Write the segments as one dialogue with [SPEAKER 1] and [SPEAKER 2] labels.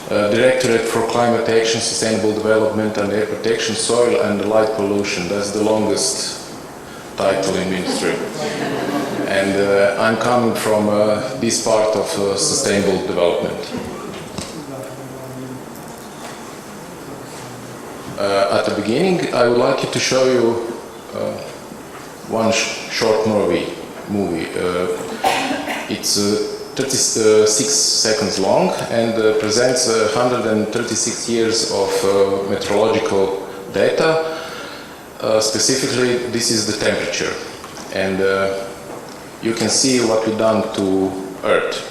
[SPEAKER 1] Directorate for Climate Action, Sustainable Development and Air Protection, Soil and Light Pollution. That's the longest title in ministry. And I'm coming from this part of sustainable development. At the beginning, I would like to show you one short movie. It's 36 seconds long and presents 136 years of meteorological data. Specifically, this is the temperature. And you can see what we've done to Earth,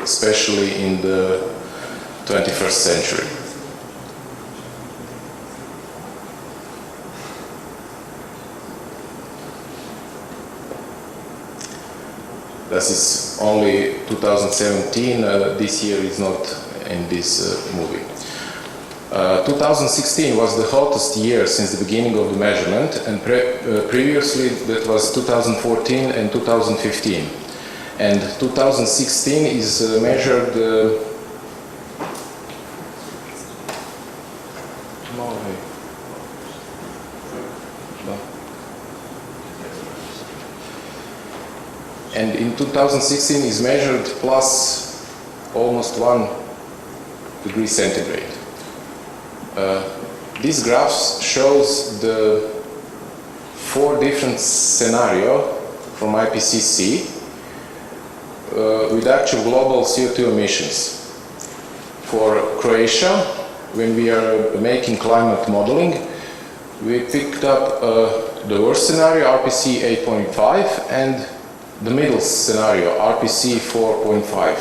[SPEAKER 1] especially in the 21st century. This is only 2017, this year is not in this movie. 2016 was the hottest year since the beginning of the measurement, and previously that was 2014 and 2015. And 2016 is measured and in 2016 is measured plus almost 1 degree centigrade. This graph shows the 4 different scenarios from IPCC with actual global CO2 emissions. For Croatia, when we are making climate modeling, we picked up the worst scenario, RPC 8.5, and the middle scenario, RPC 4.5.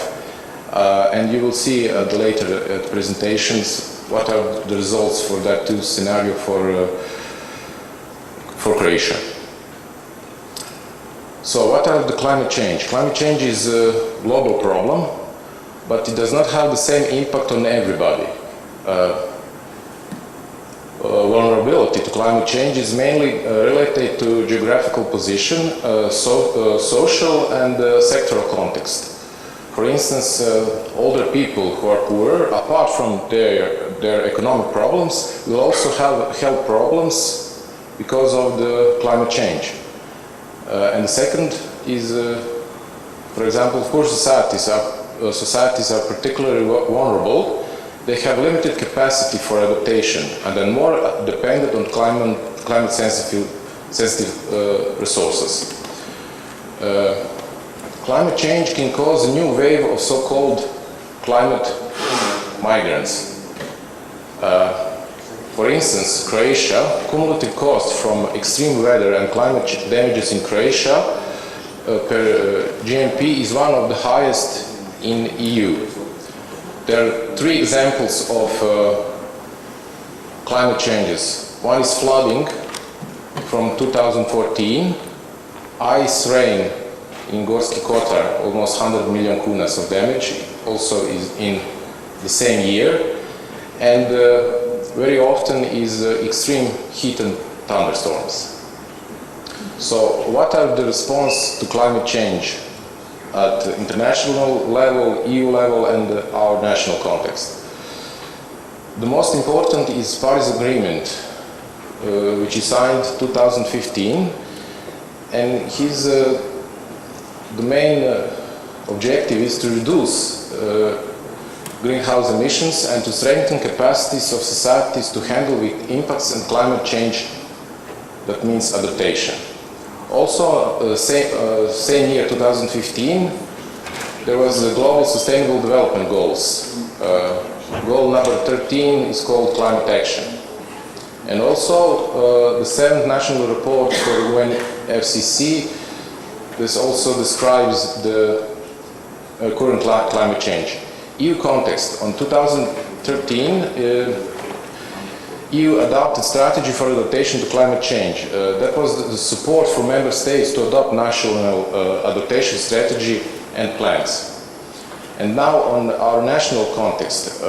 [SPEAKER 1] And you will see later at presentations what are the results for that 2 scenario for Croatia. So what are the climate change? Climate change is a global problem, but it does not have the same impact on everybody. Vulnerability to climate change is mainly related to geographical position, social and sectoral context. For instance, older people who are poorer, apart from their economic problems, will also have health problems because of the climate change. And the second is, for example, poor societies are particularly vulnerable. They have limited capacity for adaptation and are more dependent on climate sensitive resources. Climate change can cause a new wave of so-called climate migrants. For instance, Croatia, cumulative cost from extreme weather and climate damages in Croatia per GNP is one of the highest in EU. There are 3 examples of climate changes. One is flooding from 2014, ice rain in Gorski Kotar, almost 100 million kunas of damage, also is in the same year, and very often is extreme heat and thunderstorms. So what are the response to climate change at international level, EU level, and our national context? The most important is Paris Agreement, which is signed 2015, and the main objective is to reduce greenhouse emissions and to strengthen capacities of societies to handle with impacts and climate change. That means adaptation. Also, same year, 2015, there was the Global Sustainable Development Goals. Goal number 13 is called Climate Action. And also, the 7th National Report for UN FCC, this also describes the current climate change. EU context. On 2013, EU adopted strategy for adaptation to climate change. That was the support for member states to adopt national adaptation strategy and plans. And now on our national context,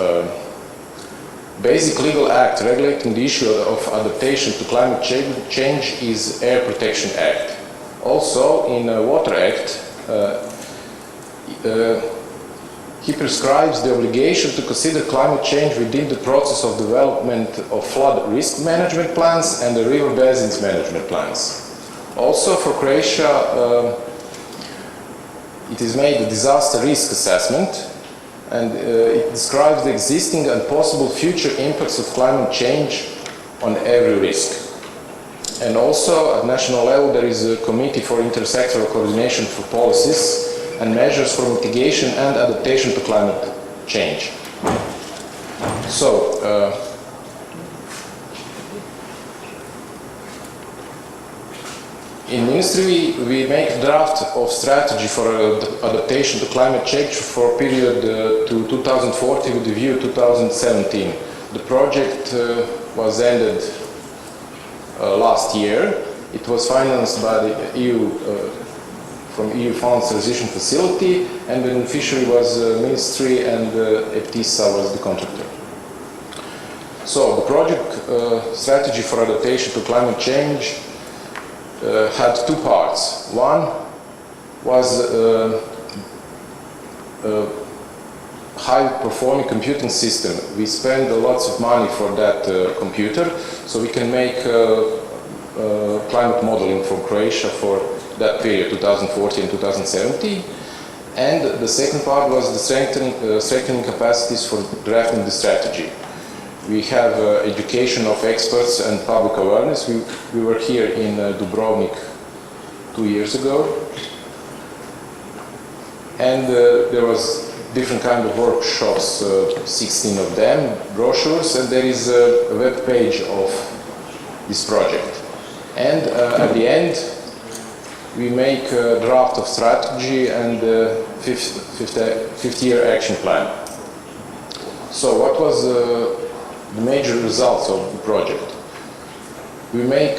[SPEAKER 1] basic legal act regulating the issue of adaptation to climate change is Air Protection Act. Also in Water Act, He prescribes the obligation to consider climate change within the process of development of flood risk management plans and the river basins management plans. Also for Croatia, it is made a disaster risk assessment, and it describes the existing and possible future impacts of climate change on every risk. And also at national level there is a committee for intersectoral coordination for policies and measures for mitigation and adaptation to climate change. So, in Ministry we make a draft of strategy for adaptation to climate change for a period to 2040 with the view 2017. The project was ended last year. It was financed by the EU from EU Funds Transition Facility, and the beneficiary was Ministry, and EPTISA was the contractor. So the project strategy for adaptation to climate change had two parts. One was a high-performing computing system. We spend lots of money for that computer, so we can make climate modeling for Croatia for that period, 2040 and 2070. And the second part was the strengthening capacities for drafting the strategy. We have education of experts and public awareness. We were here in Dubrovnik 2 years ago. And there was different kind of workshops, 16 of them, brochures, and there is a web page of this project. And at the end, we make a draft of strategy and fifth year action plan. So what was the major results of the project? We make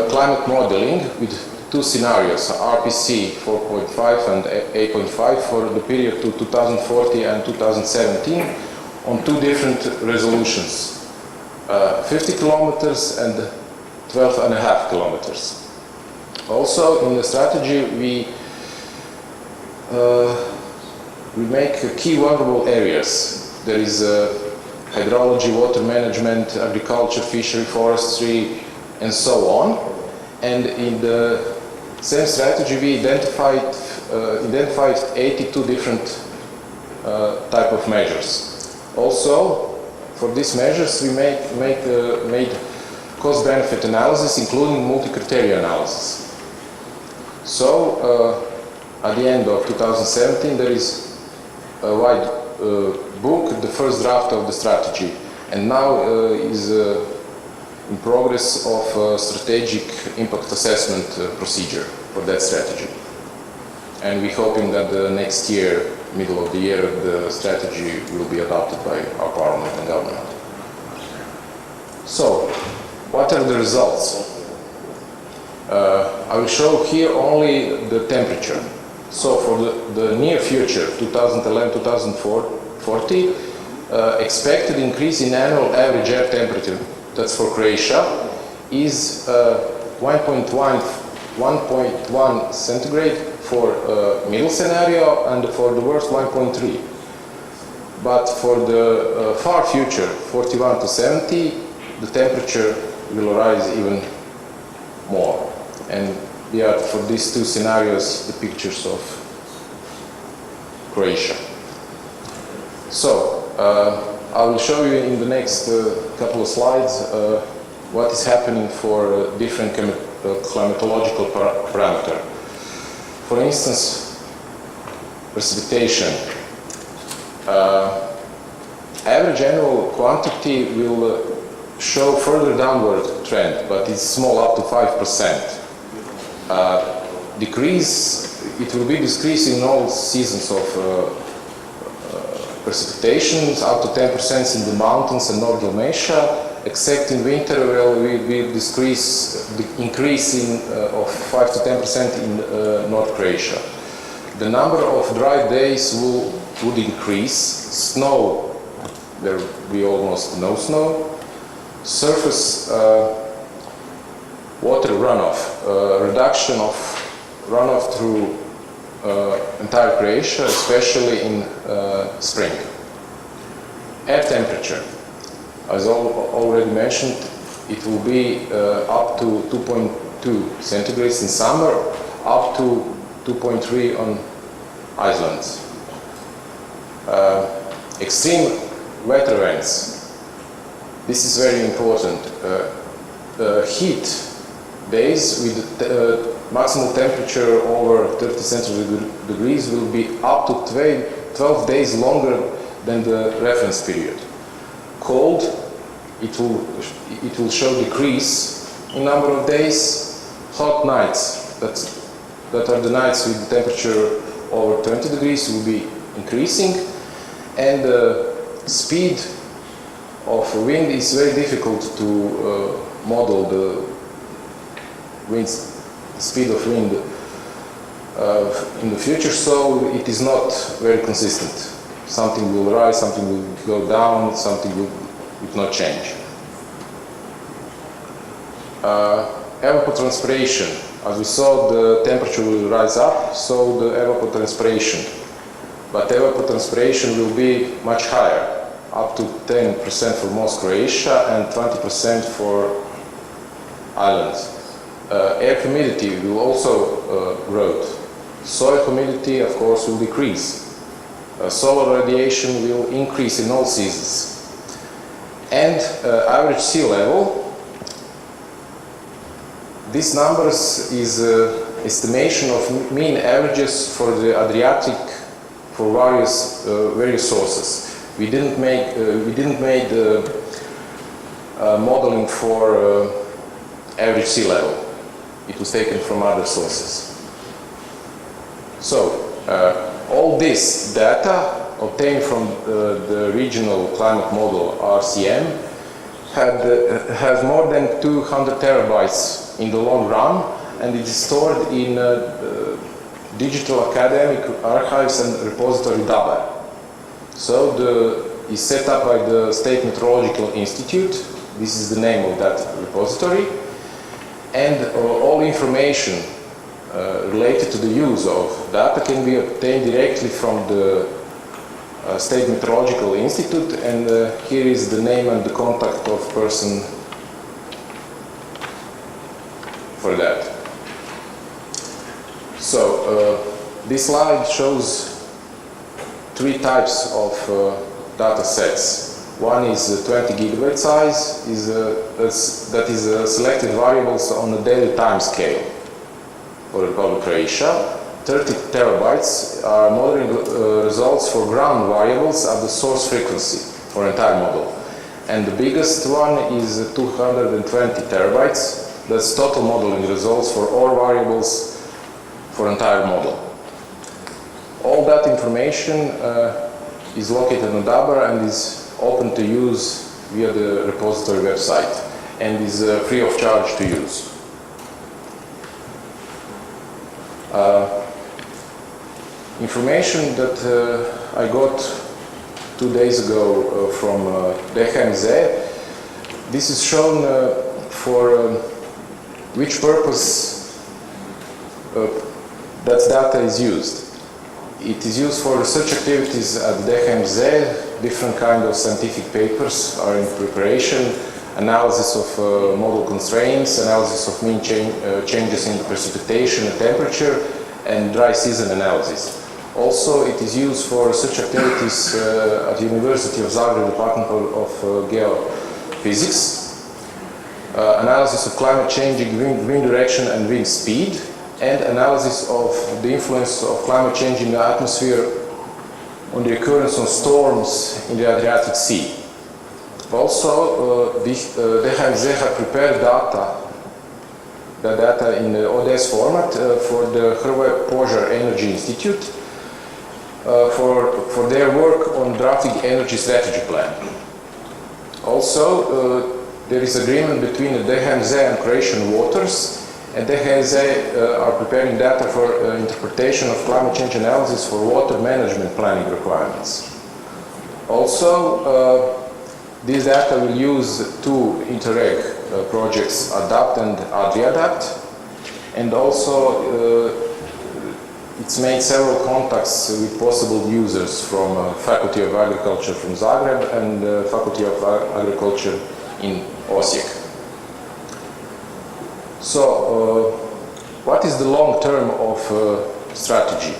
[SPEAKER 1] climate modeling with two scenarios, RPC 4.5 and 8.5 for the period to 2040 and 2017 on two different resolutions, 50 kilometers and 12.5 kilometers. Also, in the strategy, we make key vulnerable areas. There is hydrology, water management, agriculture, fishery, forestry, and so on. And in the same strategy, we identified 82 different type of measures. Also, for these measures, we made cost-benefit analysis, including multi-criteria analysis. So, at the end of 2017, there is a wide book, the first draft of the strategy, and now is in progress of strategic impact assessment procedure for that strategy. And we're hoping that the next year, middle of the year, the strategy will be adopted by our parliament and government. So, what are the results? I will show here only the temperature. So for the near future, 2011-2040, expected increase in annual average air temperature, that's for Croatia, is 1.1 centigrade for middle scenario, and for the worst 1.3. But for the far future, 41 to 70, the temperature will rise even more. And we are, for these two scenarios, the pictures of Croatia. So, I will show you in the next couple of slides what is happening for different climatological parameters. For instance, precipitation. Average annual quantity will show further downward trend, but it's small, up to 5%. It will be decrease in all seasons of precipitations, up to 10% in the mountains and North Dalmatia, except in winter where we increase of 5 to 10% in North Croatia. The number of dry days would increase. Snow, there will be almost no snow. Surface water runoff, reduction of runoff through entire Croatia, especially in spring. Air temperature, as already mentioned, it will be up to 2.2 centigrades in summer, up to 2.3 on islands. Extreme weather events. This is very important. Heat days with maximum temperature over 30 centigrade degrees will be up to 12 days longer than the reference period. Cold, it will show decrease in number of days. Hot nights, that are the nights with temperature over 20 degrees, will be increasing. And speed of wind is very difficult to model the speed of wind in the future, so it is not very consistent. Something will rise, something will go down, something will not change. Evapotranspiration. As we saw, the temperature will rise up, so the evapotranspiration. But evapotranspiration will be much higher, up to 10% for most Croatia and 20% for islands. Air humidity will also grow. Soil humidity, of course, will decrease. Solar radiation will increase in all seasons. And average sea level. These numbers is estimation of mean averages for the Adriatic for various sources. We didn't make modeling for average sea level. It was taken from other sources. So all this data obtained from the regional climate model RCM has more than 200 terabytes in the long run, and it is stored in digital academic archives and repository DABA. So is set up by the State Meteorological Institute. This is the name of that repository. And all information related to the use of data can be obtained directly from the State Meteorological Institute, and here is the name and the contact of person for that. So this slide shows three types of data sets. One is 20 gigabyte size, that is selected variables on a daily time scale for Republic Croatia. 30 terabytes are modeling results for ground variables at the source frequency for entire model. And the biggest one is 220 terabytes. That's total modeling results for all variables for entire model. All that information is located on DABA and is open to use via the repository website and is free of charge to use. Information that I got 2 days ago from DHMZ. This is shown for which purpose that data is used. It is used for research activities at DHMZ. Different kind of scientific papers are in preparation. Analysis of model constraints, analysis of mean changes in the precipitation and temperature, and dry season analysis. Also, it is used for research activities at the University of Zagreb Department of Geophysics, analysis of climate changing wind direction and wind speed, and analysis of the influence of climate change in the atmosphere on the occurrence of storms in the Adriatic Sea. Also, DHMZ had prepared the data in the ODS format for the Hrvoje Požar Energy Institute for their work on drafting energy strategy plan. Also, there is agreement between the DHMZ and Croatian waters, and DHMZ are preparing data for interpretation of climate change analysis for water management planning requirements. Also, this data will use two Interreg projects, ADAPT and AdriAdapt, and also It's made several contacts with possible users from Faculty of Agriculture from Zagreb and Faculty of Agriculture in Osijek. So, what is the long term of strategy?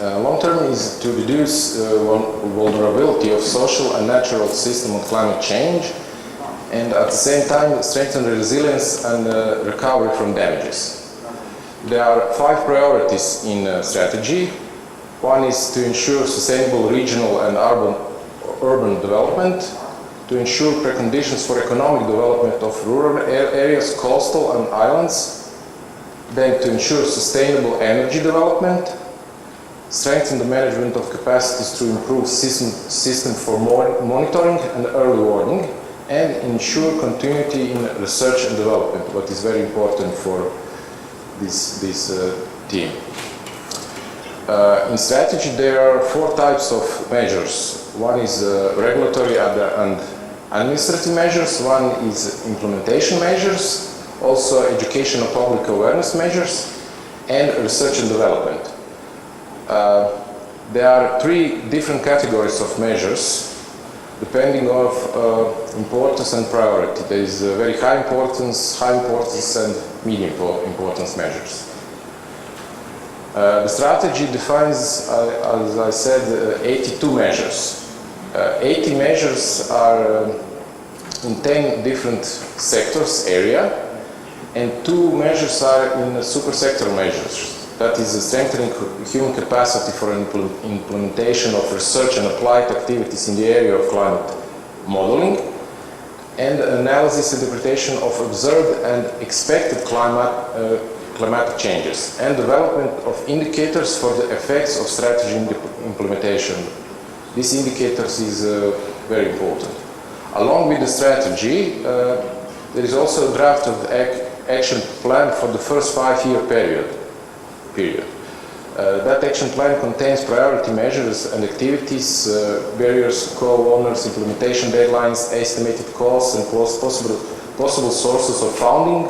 [SPEAKER 1] Long term is to reduce vulnerability of social and natural system of climate change, and at the same time strengthen the resilience and recovery from damages. There are 5 priorities in strategy. One is to ensure sustainable regional and urban development, to ensure preconditions for economic development of rural areas, coastal and islands, then to ensure sustainable energy development, strengthen the management of capacities to improve system for monitoring and early warning, and ensure continuity in research and development, what is very important for this team. In strategy, there are 4 types of measures. One is regulatory and administrative measures, one is implementation measures, also education and public awareness measures, and research and development. There are 3 different categories of measures depending on importance and priority. There is very high importance, and medium importance measures. The strategy defines, as I said, 82 measures. 80 measures are in 10 different sectors area, and 2 measures are in super sector measures. That is strengthening human capacity for implementation of research and applied activities in the area of climate modeling, and analysis and interpretation of observed and expected climatic changes, and development of indicators for the effects of strategy implementation. These indicators is very important. Along with the strategy, there is also a draft of the action plan for the first 5-year period. That action plan contains priority measures and activities, barriers, co-owners, implementation deadlines, estimated costs, and possible sources of funding,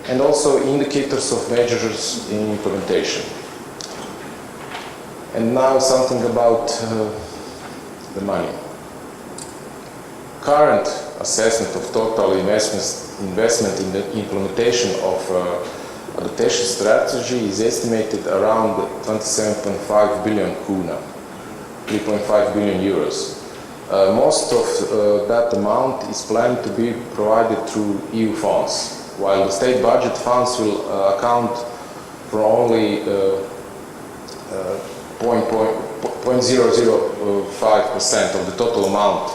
[SPEAKER 1] and also indicators of measures in implementation. And now something about the money. Current assessment of total investment in the implementation of adaptation strategy is estimated around 27.5 billion kuna, 3.5 billion euros. Most of that amount is planned to be provided through EU funds, while the state budget funds will account for only 0.005% of the total amount,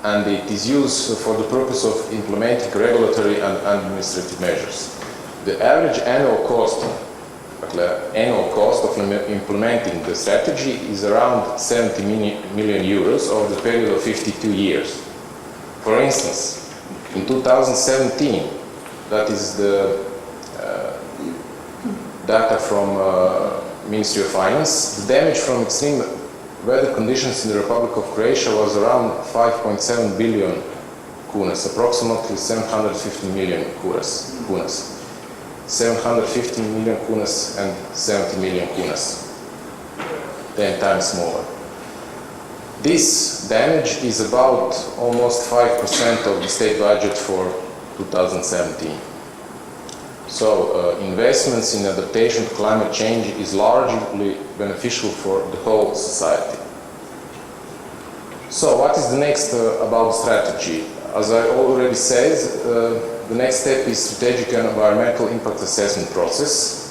[SPEAKER 1] and it is used for the purpose of implementing regulatory and administrative measures. The average annual cost of implementing the strategy is around 70 million euros over the period of 52 years. For instance, in 2017, that is the data from Ministry of Finance, the damage from extreme weather conditions in the Republic of Croatia was around 5.7 billion kunas, approximately 750 million kunas. 750 million kunas and 70 million kunas, 10 times more. This damage is about almost 5% of the state budget for 2017. So investments in adaptation to climate change is largely beneficial for the whole society. So what is the next about the strategy? As I already said, the next step is strategic and environmental impact assessment process.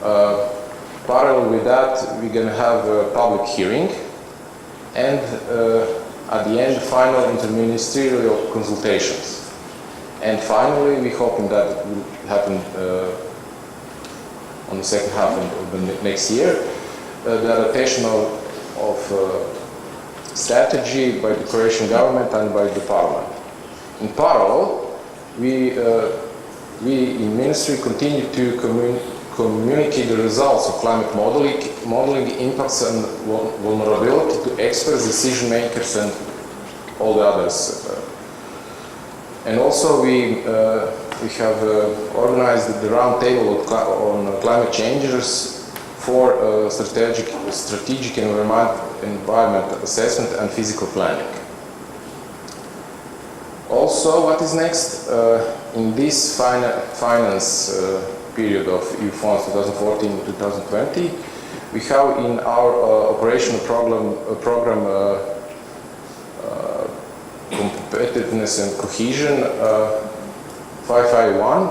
[SPEAKER 1] Parallel with that, we're going to have a public hearing, and at the end, final interministerial consultations. And finally, we're hoping that it will happen on the second half of the next year, the adaptation of strategy by the Croatian government and by the parliament. In parallel, we in ministry continue to communicate the results of climate modeling impacts and vulnerability to experts, decision makers, and all the others. And also we have organized the round table on climate changes for strategic environment assessment and physical planning. Also, what is next? In this finance period of EU funds 2014-2020, we have in our operational program competitiveness and cohesion 551.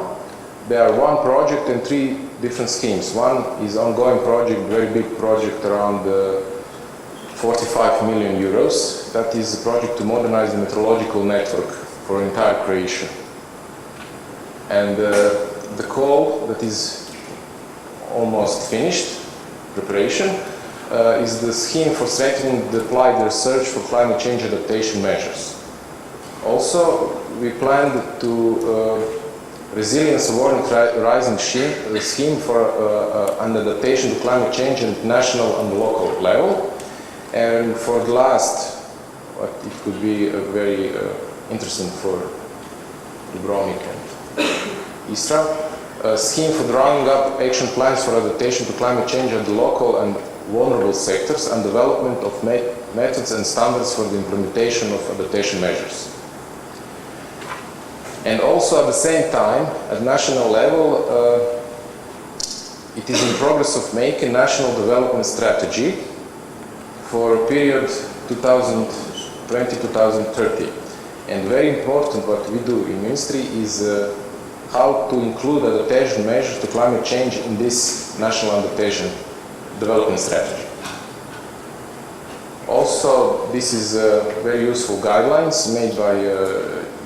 [SPEAKER 1] There are one project and three different schemes. One is ongoing project, very big project around 45 million euros. That is a project to modernize the meteorological network for entire Croatia. And the call that is almost finished, preparation, is the scheme for strengthening the applied research for climate change adaptation measures. Also, we planned to Resilience Award and Rising scheme for an adaptation to climate change at national and local level. And for the last, what it could be very interesting for Dubrovnik and Istra, a scheme for drawing up action plans for adaptation to climate change at the local and vulnerable sectors and development of methods and standards for the implementation of adaptation measures. And also at the same time, at national level, it is in progress of making national development strategy for a period 2020-2030. And very important what we do in ministry is how to include adaptation measures to climate change in this national adaptation development strategy. Also, this is very useful guidelines made by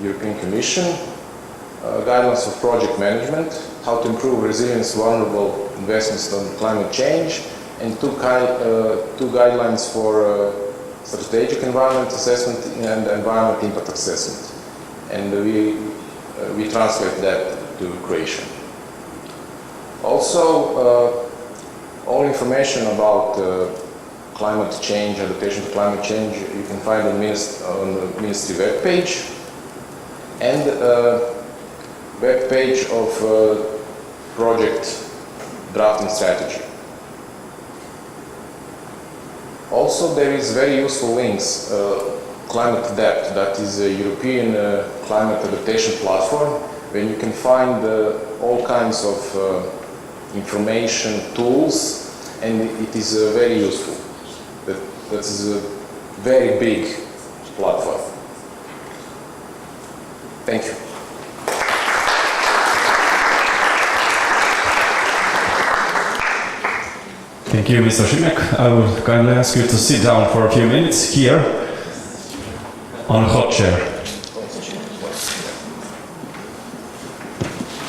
[SPEAKER 1] European Commission, guidelines of project management, how to improve resilience vulnerable investments on climate change, and two guidelines for strategic environment assessment and environment impact assessment. And we translate that to Croatian. Also, all information about climate change, adaptation to climate change, you can find on the ministry webpage, and webpage of project drafting strategy. Also, there is very useful links. Climate Adapt, that is a European climate adaptation platform, where you can find all kinds of information, tools, and it is very useful. That is a very big platform. Thank you.
[SPEAKER 2] Thank you, Mr. Šimek. I would kindly ask you to sit down for a few minutes here on a hot chair.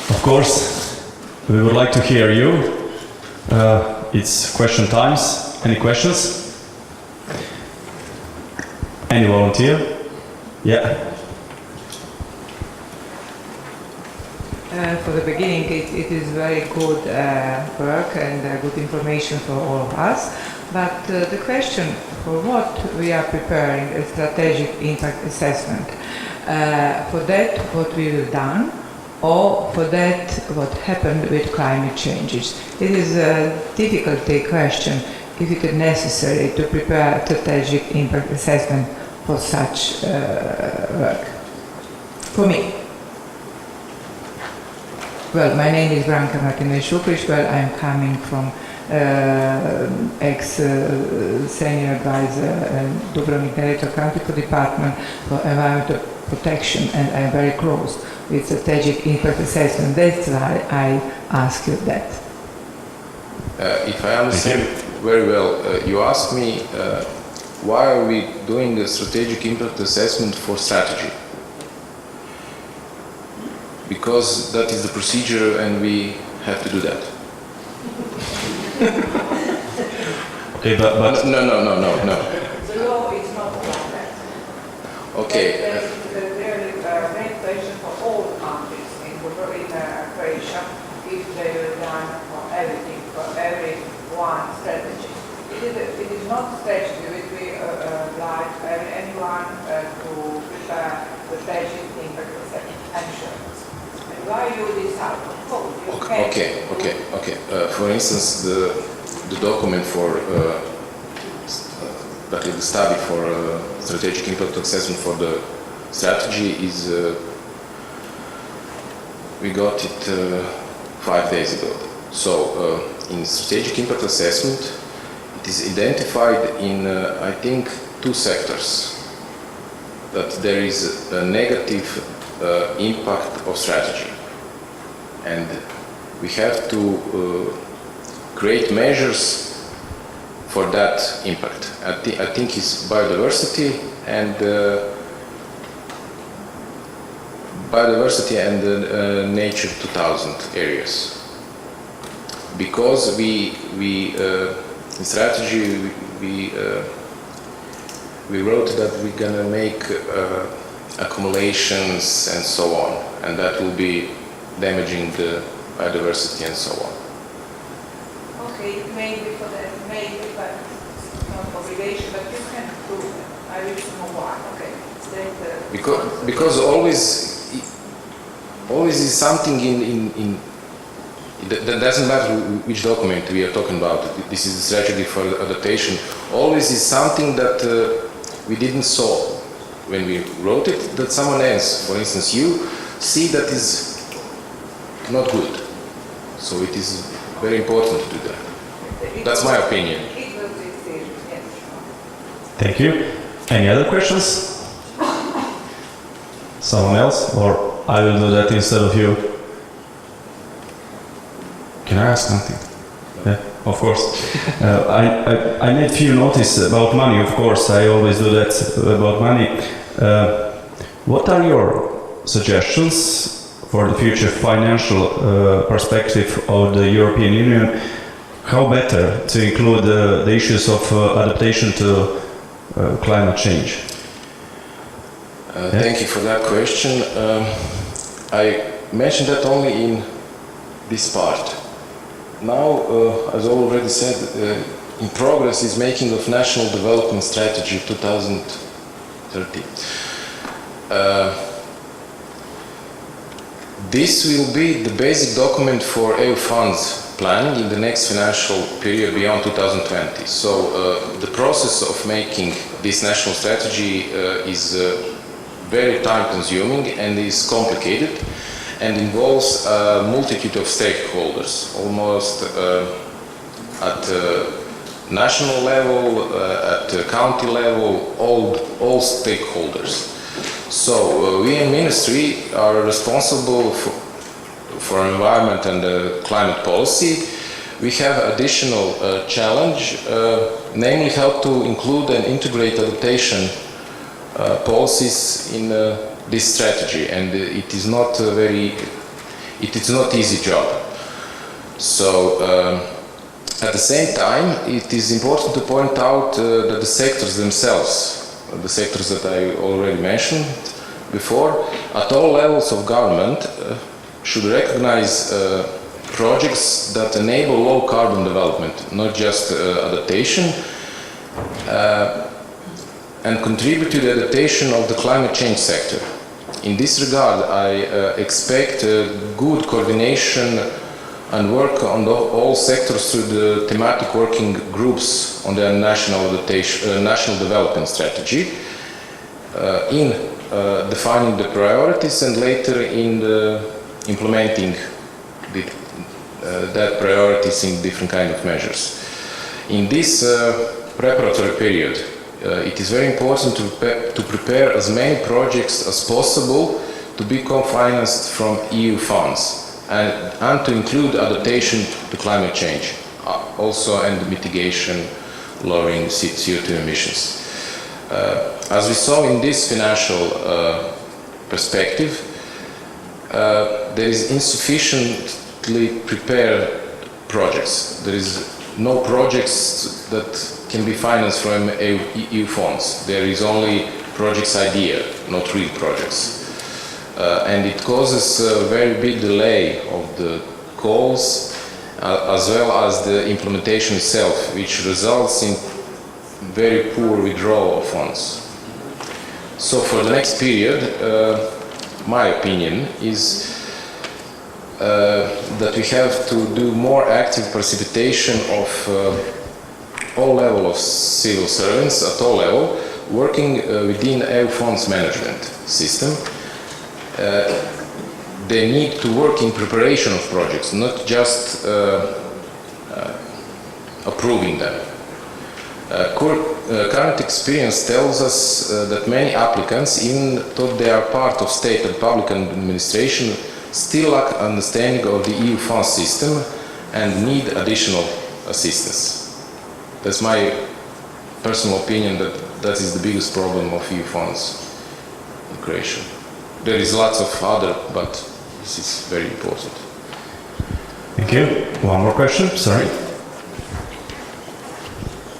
[SPEAKER 2] Of course, we would like to hear you. It's question times. Any questions? Any volunteer? Yeah.
[SPEAKER 3] For the beginning, it is very good work and good information for all of us. But the question for what we are preparing a strategic impact assessment, for that what we have done, or for that what happened with climate changes. It is a difficult question if it is necessary to prepare a strategic impact assessment for such work. For me. Well, my name is Branka Martinez-Šupić. Well, I am coming from ex-senior advisor Dubrovnik-Neretva Country Department for Environmental Protection, and I am very close with strategic impact assessment. That's why I ask you that.
[SPEAKER 1] If I understand very well, you asked me why are we doing a strategic impact assessment for strategy? Because that is the procedure and we have to do that.
[SPEAKER 2] Okay, but
[SPEAKER 1] No.
[SPEAKER 3] The law is not like that.
[SPEAKER 1] Okay.
[SPEAKER 3] There is really a main question for all countries in Croatia if they will done for everything, for every one strategy. It is not strategy which we oblige anyone to prepare the strategic impact assessment. I'm sure. Why you decide?
[SPEAKER 1] Okay. For instance, the document for the study for strategic impact assessment for the strategy is we got it 5 days ago. So in strategic impact assessment, it is identified in I think 2 sectors that there is a negative impact of strategy, and we have to create measures for that impact. I think it's biodiversity and Nature 2000 areas. Because in strategy we wrote that we're gonna make accumulations and so on, and that will be damaging the biodiversity and so on.
[SPEAKER 3] Okay, maybe for that, maybe, but it's not obligation, but you can prove it. I will know why. Okay.
[SPEAKER 1] Because always is something in that doesn't matter which document we are talking about. This is the strategy for adaptation. Always is something that we didn't saw when we wrote it, that someone else, for instance you, see that is not good. So it is very important to do that. That's my opinion.
[SPEAKER 2] Thank you. Any other questions? Someone else? Or I will do that instead of you. Can I ask something? Yeah, of course. I made few notice about money, of course. I always do that about money. What are your suggestions for the future financial perspective of the European Union? How better to include the issues of adaptation to climate change?
[SPEAKER 1] Thank you for that question. I mentioned that only in this part. Now, as I already said, in progress is making of National Development Strategy 2030. This will be the basic document for EU funds planning in the next financial period beyond 2020. So the process of making this national strategy is very time-consuming and is complicated and involves a multitude of stakeholders, almost at national level, at county level, all stakeholders. So we in Ministry are responsible for environment and climate policy. We have additional challenge, namely how to include and integrate adaptation policies in this strategy, and it is not easy job. So at the same time, it is important to point out that the sectors themselves, the sectors that I already mentioned before, at all levels of government should recognize projects that enable low carbon development, not just adaptation, and contribute to the adaptation of the climate change sector. In this regard, I expect good coordination and work on all sectors through the thematic working groups on the national development strategy, in defining the priorities and later in implementing that priorities in different kind of measures. In this preparatory period, it is very important to prepare as many projects as possible to be co-financed from EU funds and to include adaptation to climate change, also and mitigation, lowering CO2 emissions. As we saw in this financial perspective, there is insufficiently prepared projects. There is no projects that can be financed from EU funds. There is only projects idea, not real projects. And it causes a very big delay of the calls as well as the implementation itself, which results in very poor withdrawal of funds. So for the next period, my opinion is that we have to do more active precipitation of all level of civil servants at all level, working within EU funds management system. They need to work in preparation of projects, not just approving them. Current experience tells us that many applicants, even though they are part of state and public administration, still lack understanding of the EU funds system and need additional assistance. That's my personal opinion, that is the biggest problem of EU funds in Croatia. There is lots of other, but this is very important.
[SPEAKER 2] Thank you. One more question, sorry.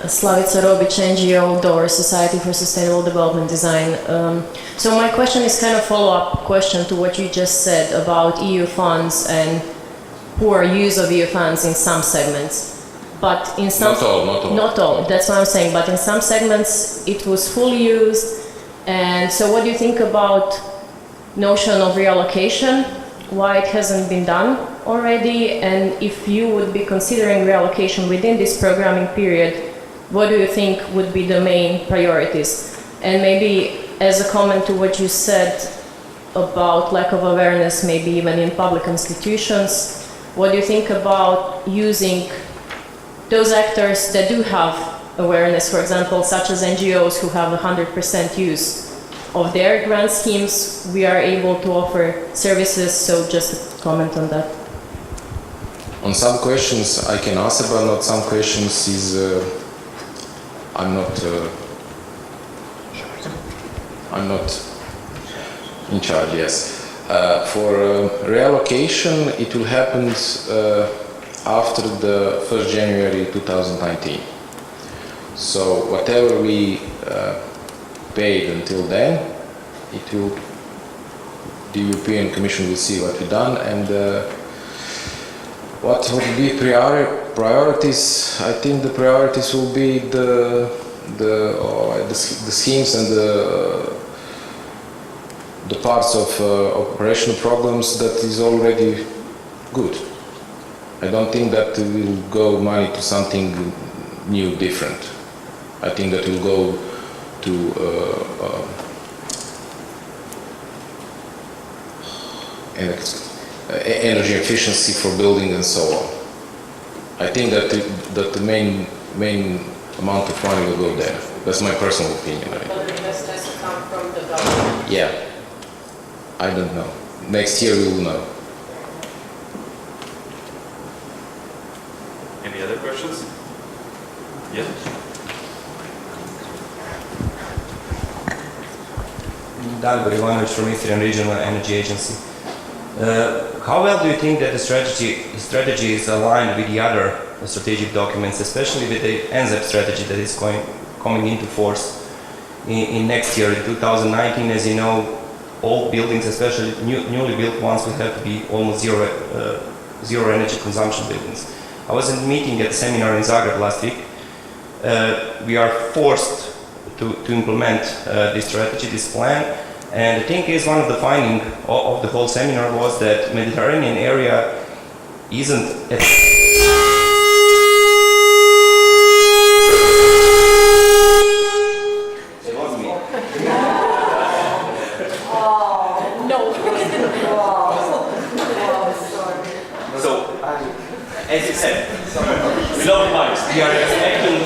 [SPEAKER 4] Slavica Robic, NGO, DOR, Society for Sustainable Development Design. So my question is kind of follow-up question to what you just said about EU funds and poor use of EU funds in some segments. But in some... Not all, that's what I'm saying. But in some segments it was fully used. And so what do you think about notion of reallocation? Why it hasn't been done already? And if you would be considering reallocation within this programming period, what do you think would be the main priorities? And maybe as a comment to what you said about lack of awareness, maybe even in public institutions, what do you think about using those actors that do have awareness, for example, such as NGOs who have 100% use of their grant schemes, we are able to offer services, so just a comment on that.
[SPEAKER 1] On some questions I can answer, but not some questions is I'm not in charge, yes. For reallocation, it will happen after the 1st January 2019. So whatever we paid until then, the European Commission will see what we've done, and what would be priorities? I think the priorities will be the schemes and the parts of operational programs that is already good. I don't think that will go money to something new, different. I think that will go to energy efficiency for building and so on. I think that the main amount of money will go there. That's my personal opinion.
[SPEAKER 4] But the investors come from the government?
[SPEAKER 1] Yeah. I don't know. Next year we will know.
[SPEAKER 5] Any other questions? Yes.
[SPEAKER 6] Dalibor Ivanović from Eastern Regional Energy Agency. How well do you think that the strategy is aligned with the other strategic documents, especially with the NZEP strategy that is coming into force in next year, in 2019? As you know, all buildings, especially newly built ones, will have to be almost zero energy consumption buildings. I was in a meeting at a seminar in Zagreb last week. We are forced to implement this strategy, this plan. And the thing is, one of the findings of the whole seminar was that Mediterranean area isn't... It was me.
[SPEAKER 4] No.
[SPEAKER 6] So, as you said, below the marks, we are expecting...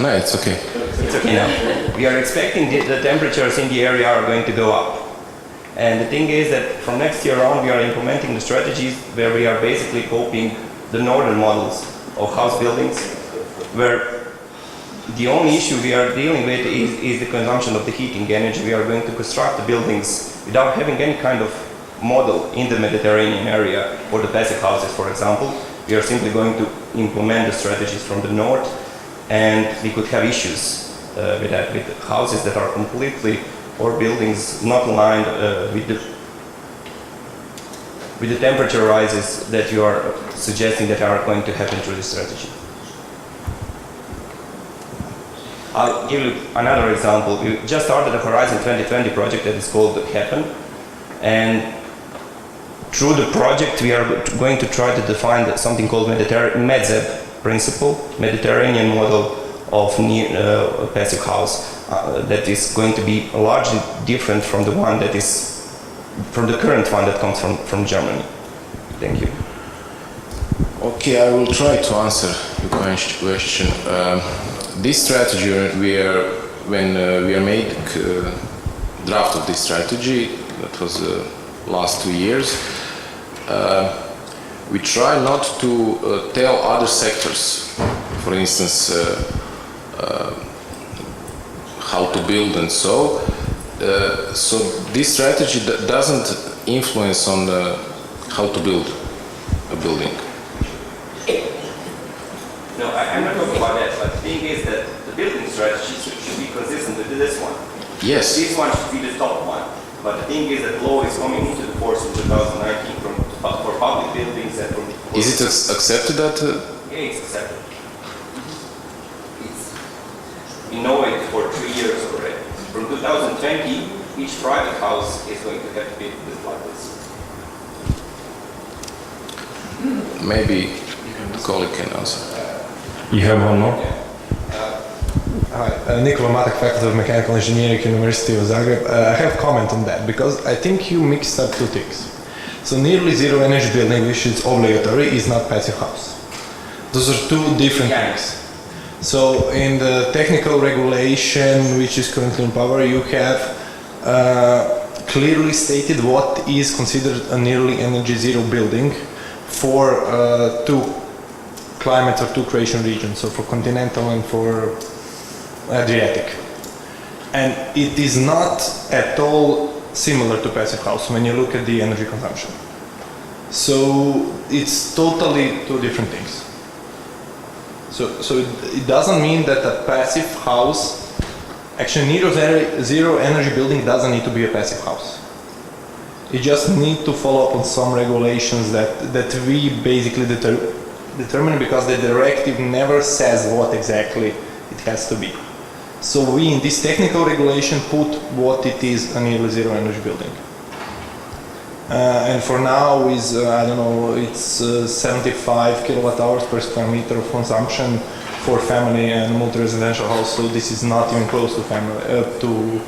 [SPEAKER 1] No, it's okay.
[SPEAKER 6] It's okay now. We are expecting the temperatures in the area are going to go up. And the thing is that from next year on, we are implementing the strategies where we are basically copying the northern models of house buildings, where the only issue we are dealing with is the consumption of the heating energy. We are going to construct the buildings without having any kind of model in the Mediterranean area, or the passive houses, for example. We are simply going to implement the strategies from the north, and we could have issues with that, with houses that are completely, or buildings not aligned with the temperature rises that you are suggesting that are going to happen through this strategy. I'll give you another example. We just started a Horizon 2020 project that is called HAPPEN, and through the project, we are going to try to define something called MEDZEB principle, Mediterranean model of passive house, that is going to be largely different from the one that is, from the current one that comes from Germany. Thank you.
[SPEAKER 1] Okay, I will try to answer your question. This strategy, when we made draft of this strategy, that was last 2 years, we try not to tell other sectors, for instance, how to build and so. So this strategy doesn't influence on how to build a building.
[SPEAKER 6] No, I'm not talking about that, but the thing is that the building strategy should be consistent with this one.
[SPEAKER 1] Yes.
[SPEAKER 6] This one should be the top one. But the thing is that law is coming into the force in 2019 for public buildings and for...
[SPEAKER 1] Is it accepted that?
[SPEAKER 6] Yeah, it's accepted. We know it for 3 years already. From 2020, each private house is going to have to be built like this.
[SPEAKER 1] Maybe the colleague can answer.
[SPEAKER 2] You have one more?
[SPEAKER 7] Hi, Nikola Matak, Faculty of Mechanical Engineering, University of Zagreb. I have a comment on that because I think you mixed up two things. So nearly zero energy building, which is obligatory, is not passive house. Those are two different things. So in the technical regulation, which is currently in power, you have clearly stated what is considered a nearly energy zero building for two climates or two creation regions, so for continental and for Adriatic. And it is not at all similar to passive house when you look at the energy consumption. So it's totally two different things. So it doesn't mean that a passive house, actually zero energy building doesn't need to be a passive house. You just need to follow up on some regulations that we basically determine because the directive never says what exactly it has to be. So we in this technical regulation put what it is a nearly zero energy building. And for now is, I don't know, it's 75 kilowatt hours per square meter of consumption for family and multi-residential house. So this is not even close to family, to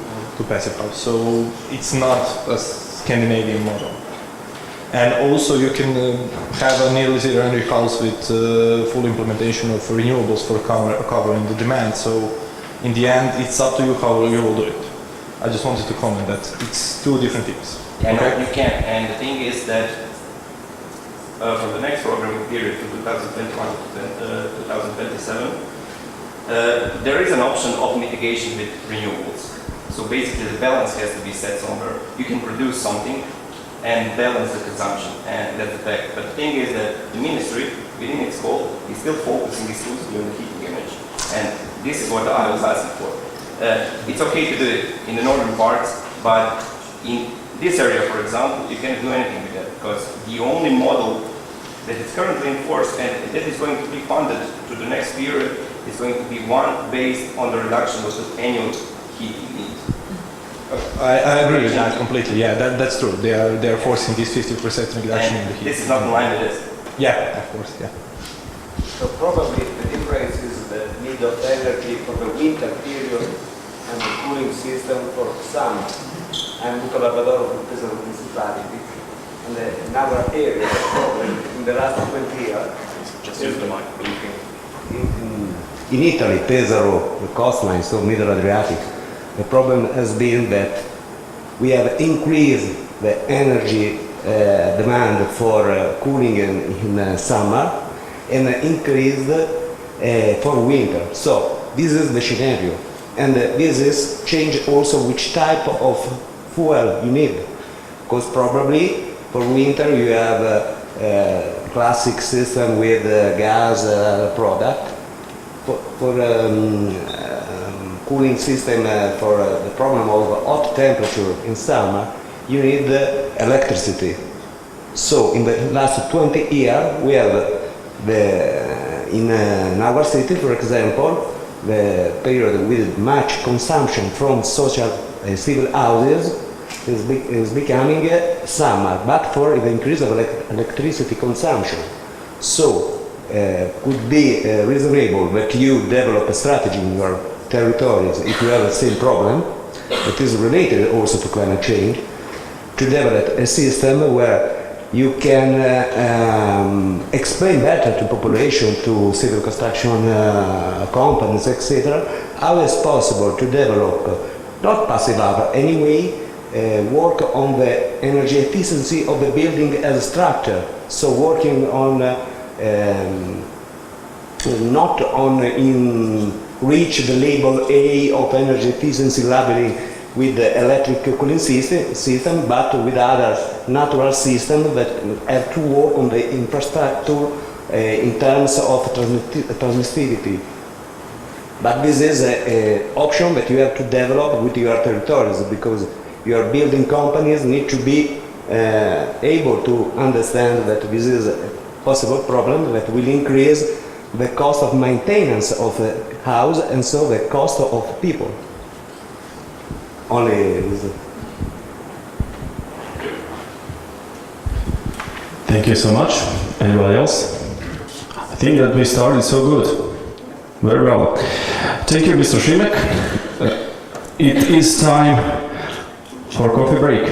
[SPEAKER 7] passive house. So it's not a Scandinavian model. And also you can have a nearly zero energy house with full implementation of renewables for covering the demand. So in the end, it's up to you how you will do it. I just wanted to comment that it's two different things.
[SPEAKER 6] And
[SPEAKER 7] okay?
[SPEAKER 6] you can. And the thing is that for the next programming period from 2021 to 2027, there is an option of mitigation with renewables. So basically the balance has to be set somewhere. You can produce something and balance the consumption, and that's the fact. But the thing is that the ministry, within its scope, is still focusing exclusively on the heating energy. And this is what I was asking for. It's okay to do it in the northern parts, but in this area, for example, you can't do anything with that because the only model that is currently enforced and that is going to be funded to the next period is going to be one based on the reduction of the annual heating need.
[SPEAKER 7] I agree with that completely. Yeah, that's true. They are forcing this 50% reduction in the heat.
[SPEAKER 6] This is not in line with this.
[SPEAKER 7] Yeah, of course. Yeah.
[SPEAKER 8] So probably the difference is the need of energy for the winter period and the cooling system for summer. I'm a collaborator of the municipality, and in our area, in the last 20 years,
[SPEAKER 5] Just use the mic.
[SPEAKER 8] in Italy, Pesaro, the coastline, so Middle Adriatic, the problem has been that we have increased the energy demand for cooling in summer and increased for winter. So this is the scenario, and this is change also which type of fuel you need, because probably for winter you have a classic system with gas product. For cooling system for the problem of hot temperature in summer, you need electricity. So in the last 20 years we have in our city, for example, the period with much consumption from social civil houses is becoming summer, but for the increase of electricity consumption. So, could be reasonable that you develop a strategy in your territories if you have the same problem that is related also to climate change, to develop a system where you can explain better to population, to civil construction companies, etc., how it's possible to develop, not passive but anyway, work on the energy efficiency of the building as a structure. So working on not on reach the label A of energy efficiency labeling with the electric cooling system, but with other natural systems that have to work on the infrastructure in terms of transmissivity. But this is an option that you have to develop with your territories, because your building companies need to be able to understand that this is a possible problem that will increase the cost of maintenance of the house and so the cost of people. Only this.
[SPEAKER 2] Thank you so much. Anybody else? I think that we started so good. Very well. Thank you, Mr. Šimek. It is time for coffee break.